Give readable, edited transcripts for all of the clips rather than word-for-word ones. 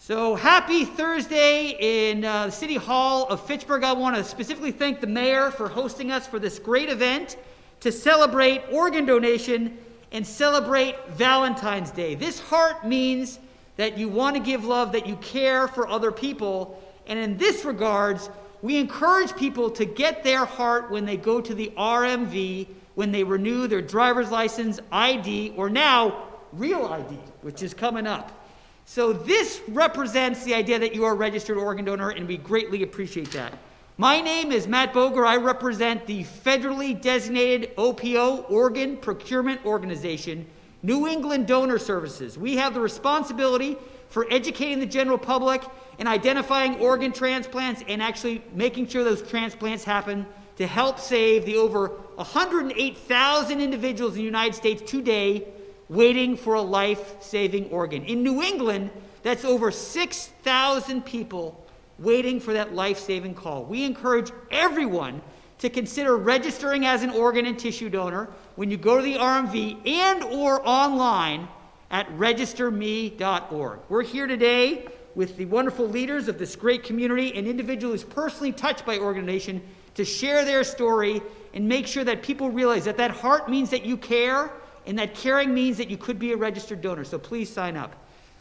So happy Thursday in the City Hall of Fitchburg. I want to specifically thank the mayor for hosting us for this great event to celebrate organ donation and celebrate Valentine's Day. This heart means that you want to give love, that you care for other people. And in this regards, we encourage people to get their heart when they go to the RMV, when they renew their driver's license, ID, or now real ID, which is coming up. So this represents the idea that you are a registered organ donor, and we greatly appreciate that. My name is Matt Boger. I represent the federally designated OPO, Organ Procurement Organization, New England Donor Services. We have the responsibility for educating the general public and identifying organ transplants and actually making sure those transplants happen to help save the over 108,000 individuals in the United States today waiting for a life-saving organ. In New England, that's over 6,000 people waiting for that life-saving call. We encourage everyone to consider registering as an organ and tissue donor when you go to the RMV and or online at registerme.org. We're here today with the wonderful leaders of this great community and individuals personally touched by organ donation to share their story and make sure that people realize that that heart means that you care, and that caring means that you could be a registered donor. So please sign up.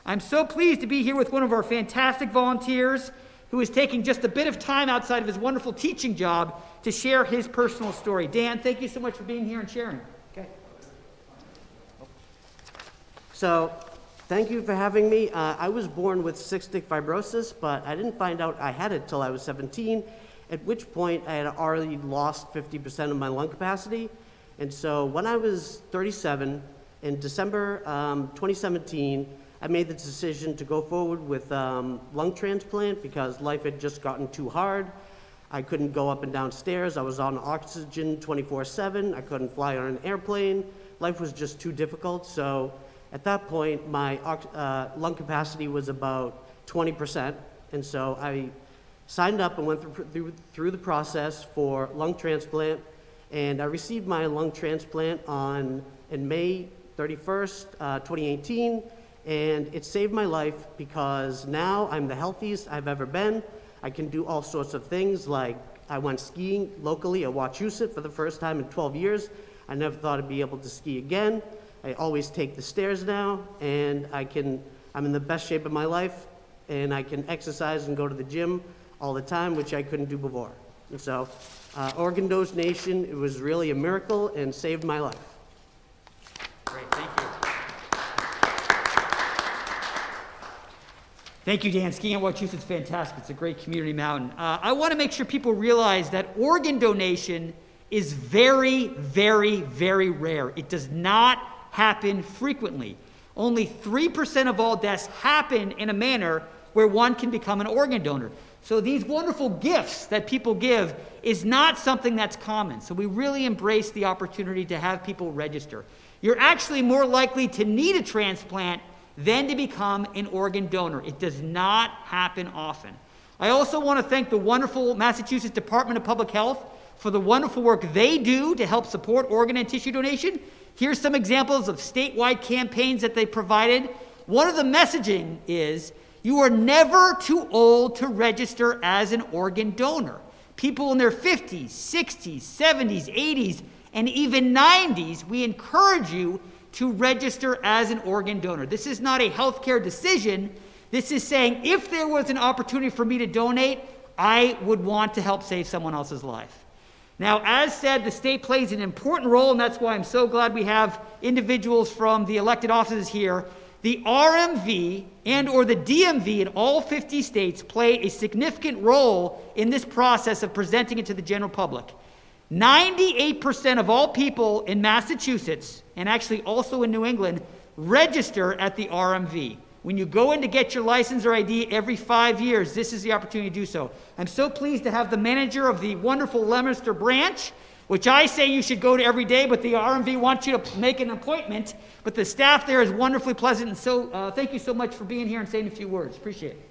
I'm so pleased to be here with one of our fantastic volunteers who is taking just a bit of time outside of his wonderful teaching job to share his personal story. Dan, thank you so much for being here and sharing. Okay. So, thank you for having me. I was born with cystic fibrosis, but I didn't find out I had it till I was 17, at which point I had already lost 50% of my lung capacity. And so when I was 37, in December 2017, I made the decision to go forward with lung transplant because life had just gotten too hard. I couldn't go up and down stairs. I was on oxygen 24/7. I couldn't fly on an airplane. Life was just too difficult. So at that point, my lung capacity was about 20%. And so I signed up and went through the process for lung transplant. And I received my lung transplant in May 31st, 2018, and it saved my life because now I'm the healthiest I've ever been. I can do all sorts of things, like I went skiing locally at Wachusett for the first time in 12 years. I never thought I'd be able to ski again. I always take the stairs now, and I'm in the best shape of my life, and I can exercise and go to the gym all the time, which I couldn't do before. And so, organ donation, it was really a miracle and saved my life. Great, thank you. Thank you, Dan. Skiing at Wachusett's fantastic. It's a great community mountain. I want to make sure people realize that organ donation is very, very, very rare. It does not happen frequently. Only 3% of all deaths happen in a manner where one can become an organ donor. So these wonderful gifts that people give is not something that's common. So we really embrace the opportunity to have people register. You're actually more likely to need a transplant than to become an organ donor. It does not happen often. I also want to thank the wonderful Massachusetts Department of Public Health for the wonderful work they do to help support organ and tissue donation. Here's some examples of statewide campaigns that they provided. One of the messaging is, you are never too old to register as an organ donor. People in their 50s, 60s, 70s, 80s, and even 90s, we encourage you to register as an organ donor. This is not a healthcare decision. This is saying, if there was an opportunity for me to donate, I would want to help save someone else's life. Now, as said, the state plays an important role, and that's why I'm so glad we have individuals from the elected offices here. The RMV and or the DMV in all 50 states play a significant role in this process of presenting it to the general public. 98% of all people in Massachusetts, and actually also in New England, register at the RMV. When you go in to get your license or ID every 5 years, this is the opportunity to do so. I'm so pleased to have the manager of the wonderful Leominster branch, which I say you should go to every day, but the RMV wants you to make an appointment. But the staff there is wonderfully pleasant, and so thank you so much for being here and saying a few words. Appreciate it.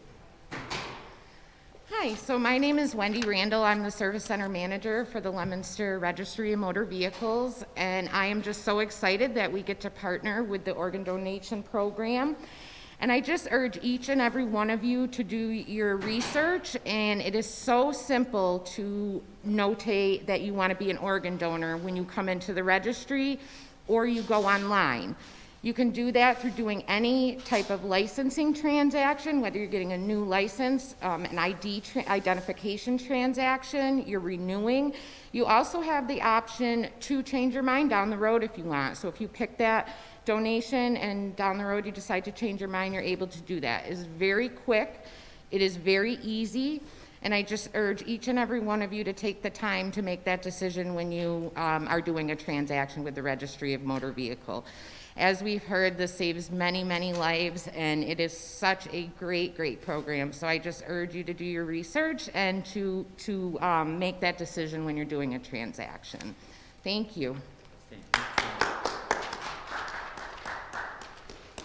Hi, so my name is Wendy Randall. I'm the Service Center Manager for the Leominster Registry of Motor Vehicles, and I am just so excited that we get to partner with the Organ Donation Program. And I just urge each and every one of you to do your research, and it is so simple to notate that you want to be an organ donor when you come into the registry or you go online. You can do that through doing any type of licensing transaction, whether you're getting a new license, an identification transaction, you're renewing. You also have the option to change your mind down the road if you want. So if you pick that donation and down the road you decide to change your mind, you're able to do that. It's very quick, it is very easy, and I just urge each and every one of you to take the time to make that decision when you are doing a transaction with the Registry of Motor Vehicle. As we've heard, this saves many, many lives, and it is such a great, great program. So I just urge you to do your research and to make that decision when you're doing a transaction. Thank you.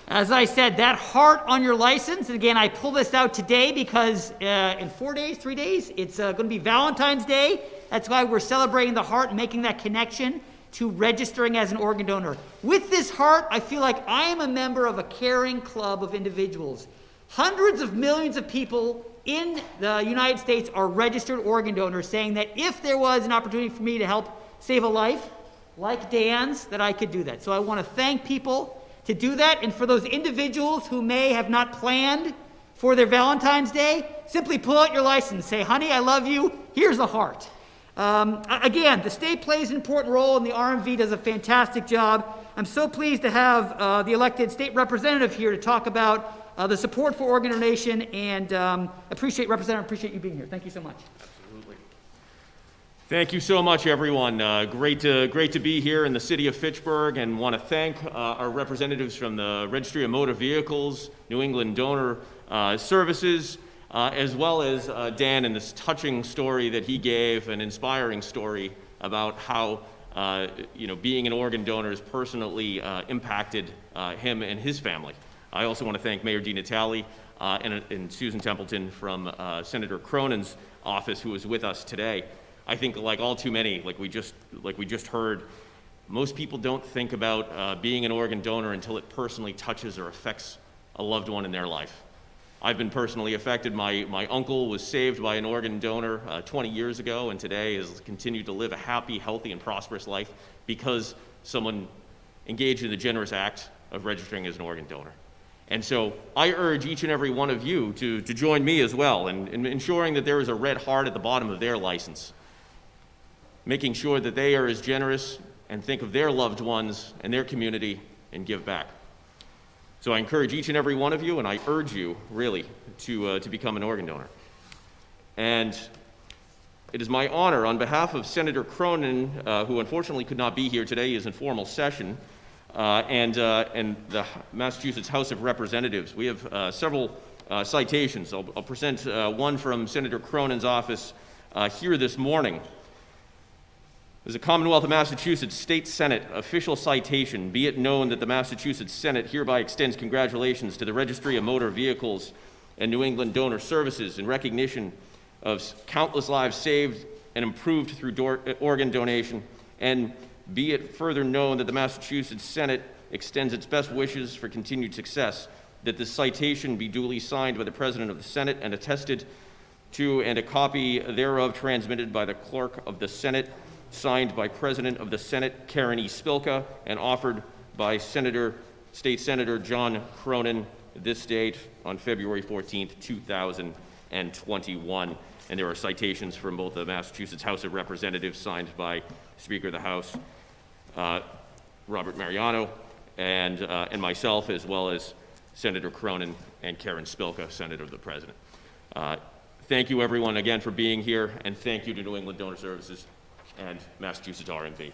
As I said, that heart on your license, and again, I pull this out today because in 3 days, it's going to be Valentine's Day. That's why we're celebrating the heart and making that connection to registering as an organ donor. With this heart, I feel like I am a member of a caring club of individuals. Hundreds of millions of people in the United States are registered organ donors, saying that if there was an opportunity for me to help save a life, like Dan's, that I could do that. So I want to thank people to do that, and for those individuals who may have not planned for their Valentine's Day, simply pull out your license, say, honey, I love you, here's a heart. Again, the state plays an important role, and the RMV does a fantastic job. I'm so pleased to have the elected state representative here to talk about the support for organ donation, and appreciate you being here. Thank you so much. Absolutely. Thank you so much, everyone. Great to be here in the city of Fitchburg, and want to thank our representatives from the Registry of Motor Vehicles, New England Donor Services, as well as Dan and this touching story that he gave, an inspiring story about how being an organ donor has personally impacted him and his family. I also want to thank Mayor DiNatale and Susan Templeton from Senator Cronin's office, who was with us today. I think, like all too many, like we just heard, most people don't think about being an organ donor until it personally touches or affects a loved one in their life. I've been personally affected. My uncle was saved by an organ donor 20 years ago, and today has continued to live a happy, healthy, and prosperous life because someone engaged in the generous act of registering as an organ donor. And so I urge each and every one of you to join me as well in ensuring that there is a red heart at the bottom of their license, making sure that they are as generous and think of their loved ones and their community and give back. So I encourage each and every one of you, and I urge you, really, to become an organ donor. And it is my honor, on behalf of Senator Cronin, who unfortunately could not be here today, he is in formal session, and the Massachusetts House of Representatives. We have several citations. I'll present one from Senator Cronin's office here this morning. There's a Commonwealth of Massachusetts State Senate official citation. Be it known that the Massachusetts Senate hereby extends congratulations to the Registry of Motor Vehicles and New England Donor Services in recognition of countless lives saved and improved through organ donation. And be it further known that the Massachusetts Senate extends its best wishes for continued success, that this citation be duly signed by the President of the Senate and attested to, and a copy thereof transmitted by the Clerk of the Senate, signed by President of the Senate Karen E. Spilka, and offered by State Senator John Cronin, this date on February 14th, 2021. And there are citations from both the Massachusetts House of Representatives, signed by Speaker of the House, Robert Mariano, and myself, as well as Senator Cronin and Karen Spilka, Senator of the President. Thank you, everyone, again for being here, and thank you to New England Donor Services and Massachusetts RMV.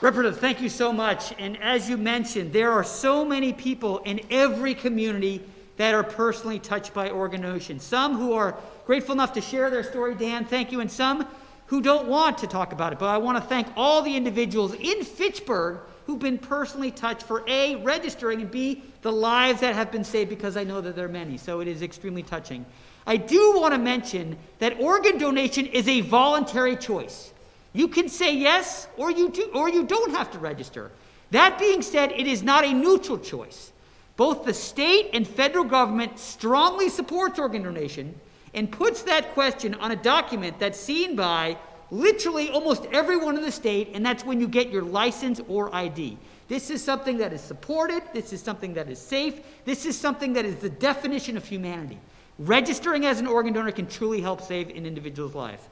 Representative, thank you so much. And as you mentioned, there are so many people in every community that are personally touched by organ donation. Some who are grateful enough to share their story, Dan, thank you, and some who don't want to talk about it. But I want to thank all the individuals in Fitchburg who've been personally touched for A, registering, and B, the lives that have been saved, because I know that there are many. So it is extremely touching. I do want to mention that organ donation is a voluntary choice. You can say yes, or you don't have to register. That being said, it is not a neutral choice. Both the state and federal government strongly supports organ donation and puts that question on a document that's seen by literally almost everyone in the state, and that's when you get your license or ID. This is something that is supported. This is something that is safe. This is something that is the definition of humanity. Registering as an organ donor can truly help save an individual's life.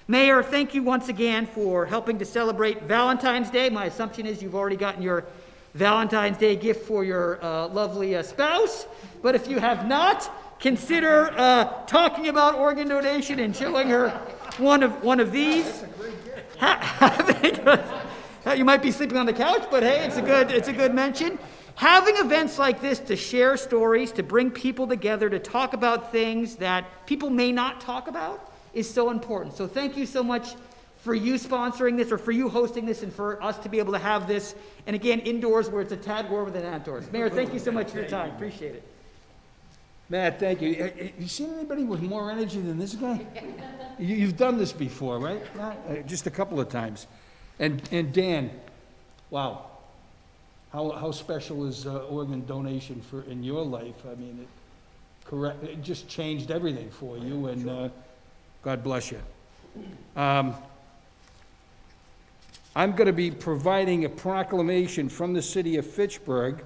Mayor, thank you once again for helping to celebrate Valentine's Day. My assumption is you've already gotten your Valentine's Day gift for your lovely spouse, but if you have not, consider talking about organ donation and showing her one of these. You might be sleeping on the couch, but hey, it's a good mention. Having events like this to share stories, to bring people together, to talk about things that people may not talk about is so important. So thank you so much for you sponsoring this, or for you hosting this, and for us to be able to have this, and again, indoors where it's a tad warmer than outdoors. Mayor, thank you so much for your time. Appreciate it. Matt, thank you. Have you seen anybody with more energy than this guy? You've done this before, right? Just a couple of times. And Dan, wow, how special is organ donation in your life? I mean, it just changed everything for you, and God bless you. I'm going to be providing a proclamation from the city of Fitchburg,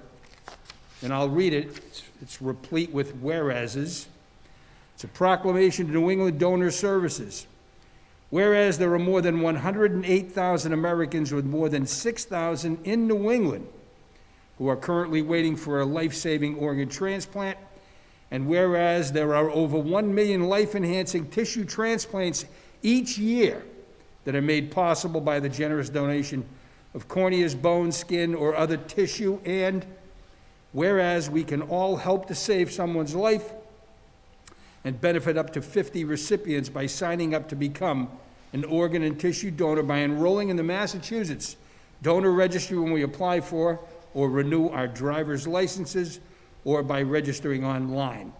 and I'll read it. It's replete with whereases. It's a proclamation to New England Donor Services. Whereas there are more than 108,000 Americans with more than 6,000 in New England who are currently waiting for a life-saving organ transplant, and whereas there are over 1 million life-enhancing tissue transplants each year that are made possible by the generous donation of corneas, bone, skin, or other tissue, and whereas we can all help to save someone's life and benefit up to 50 recipients by signing up to become an organ and tissue donor by enrolling in the Massachusetts Donor Registry when we apply for or renew our driver's licenses, or by registering online.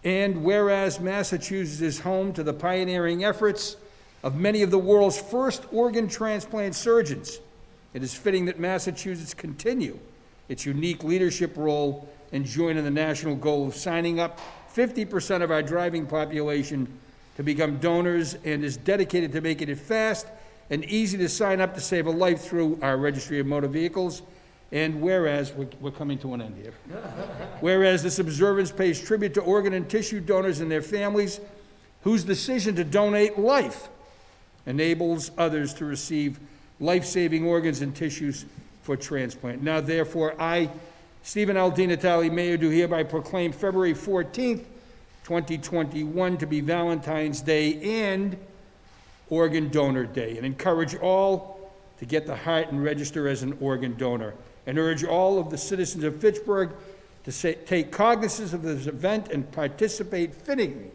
And whereas Massachusetts is home to the pioneering efforts of many of the world's first organ transplant surgeons, it is fitting that Massachusetts continue its unique leadership role and join in the national goal of signing up 50% of our driving population to become donors, and is dedicated to making it fast and easy to sign up to save a life through our Registry of Motor Vehicles. And whereas, we're coming to an end here. Whereas this observance pays tribute to organ and tissue donors and their families whose decision to donate life enables others to receive life-saving organs and tissues for transplant. Now, therefore, I, Stephen L. DiNatale, Mayor, do hereby proclaim February 14th, 2021 to be Valentine's Day and Organ Donor Day, and encourage all to get the heart and register as an organ donor, and urge all of the citizens of Fitchburg to take cognizance of this event and participate fittingly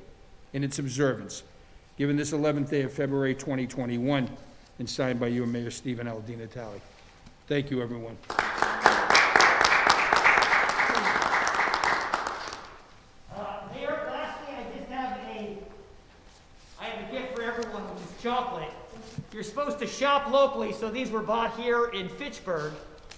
in its observance, given this 11th day of February 2021, and signed by you, Mayor Stephen L. DiNatale. Thank you, everyone. Mayor, lastly, I have a gift for everyone, which is chocolate. You're supposed to shop locally, so these were bought here in Fitchburg.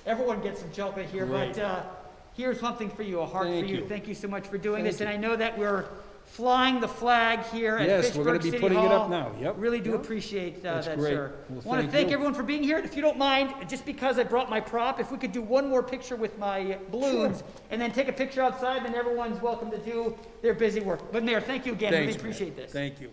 Everyone gets some chocolate here, Great. but here's something for you, a heart Thank for you. you. Thank you so much for doing Thank this, and I know that we're flying the flag here at Yes, Fitchburg we're gonna be City putting it Hall. up now. Yep. Really do Yep. appreciate That's that, great. sir. Well, Want to thank thank you. everyone for being here. If you don't mind, just because I brought my prop, if we could do one more picture with my balloons, and then take a picture outside, then everyone's welcome to do their busy work. But Mayor, thank you again. Thanks, Really Matt. appreciate this. Thank you.